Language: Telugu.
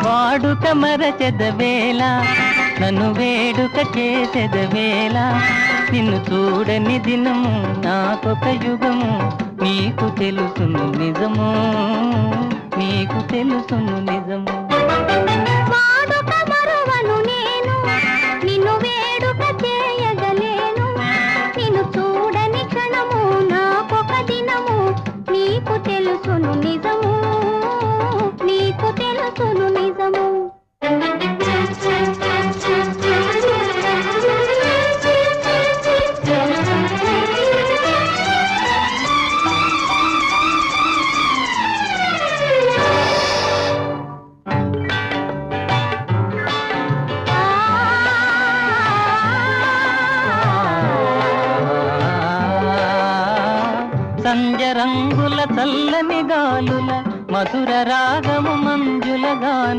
వాడుక మరచెదవేళ నన్ను వేడుక చేసెదవేళ నిన్ను చూడని దినము నాకొక యుగము నీకు తెలుసును నిజము నీకు తెలుసును నిజము వాడుక మరువను నేను నిన్ను వేడుక చేయగలేను నిన్ను చూడని క్షణము నాకొక దినము నీకు తెలుసును నిజము నీకు తెలుసును నిజము సంజ రంగుల చల్లని గాలుల మధుర రాగము మంజుల గానం